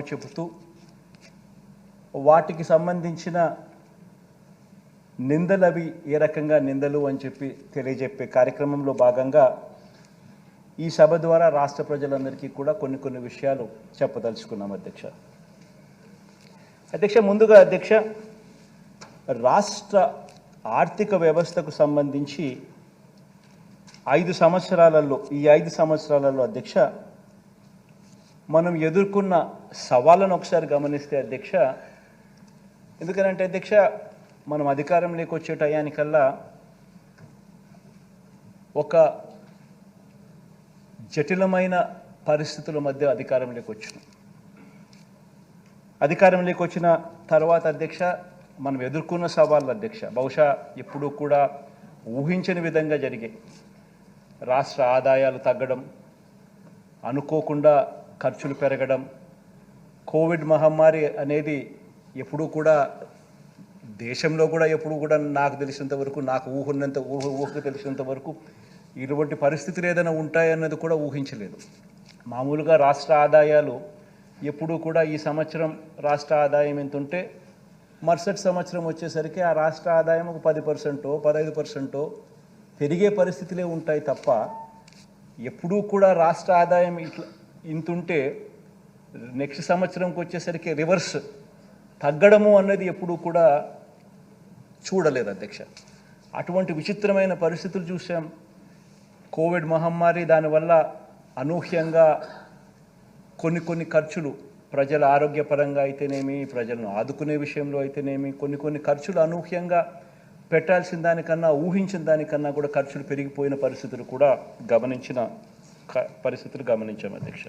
జవాబు చెబుతూ వాటికి సంబంధించిన నిందలు అవి ఏ రకంగా నిందలు అని చెప్పి తెలియజెప్పే కార్యక్రమంలో భాగంగా ఈ సభ ద్వారా రాష్ట్ర ప్రజలందరికీ కూడా కొన్ని విషయాలు చెప్పదలుచుకున్నాం అధ్యక్ష. ముందుగా అధ్యక్ష, రాష్ట్ర ఆర్థిక వ్యవస్థకు సంబంధించి 5 సంవత్సరాలలో ఈ 5 సంవత్సరాలలో అధ్యక్ష మనం ఎదుర్కొన్న సవాళ్ళను ఒకసారి గమనిస్తే అధ్యక్ష, ఎందుకంటే అధ్యక్ష మనం అధికారంలోకి వచ్చే టయానికల్లా ఒక జటిలమైన పరిస్థితుల మధ్య అధికారంలోకి వచ్చిన తర్వాత అధ్యక్ష మనం ఎదుర్కొన్న సవాళ్ళు అధ్యక్ష బహుశా ఎప్పుడూ కూడా ఊహించని విధంగా జరిగాయి. రాష్ట్ర ఆదాయాలు తగ్గడం, అనుకోకుండా ఖర్చులు పెరగడం, కోవిడ్ మహమ్మారి అనేది ఎప్పుడూ కూడా దేశంలో కూడా ఎప్పుడు కూడా నాకు తెలిసినంత వరకు, నాకు ఊహకు తెలిసినంత వరకు ఇటువంటి పరిస్థితులు ఏదైనా ఉంటాయన్నది కూడా ఊహించలేదు. మామూలుగా రాష్ట్ర ఆదాయాలు ఎప్పుడూ కూడా ఈ సంవత్సరం రాష్ట్ర ఆదాయం ఎంత ఉంటే మరుసటి సంవత్సరం వచ్చేసరికి ఆ రాష్ట్ర ఆదాయం ఒక 10%, 15% పెరిగే పరిస్థితులే ఉంటాయి తప్ప ఎప్పుడూ కూడా రాష్ట్ర ఆదాయం ఇంతుంటే నెక్స్ట్ సంవత్సరంకి వచ్చేసరికి రివర్స్ తగ్గడము అన్నది ఎప్పుడూ కూడా చూడలేదు అధ్యక్ష. అటువంటి విచిత్రమైన పరిస్థితులు చూసాం. కోవిడ్ మహమ్మారి దానివల్ల అనూహ్యంగా కొన్ని ఖర్చులు ప్రజల ఆరోగ్యపరంగా అయితేనేమి, ప్రజలను ఆదుకునే విషయంలో అయితేనేమి కొన్ని ఖర్చులు అనూహ్యంగా పెట్టాల్సిన దానికన్నా ఊహించిన దానికన్నా కూడా ఖర్చులు పెరిగిపోయిన పరిస్థితులు గమనించాం అధ్యక్ష.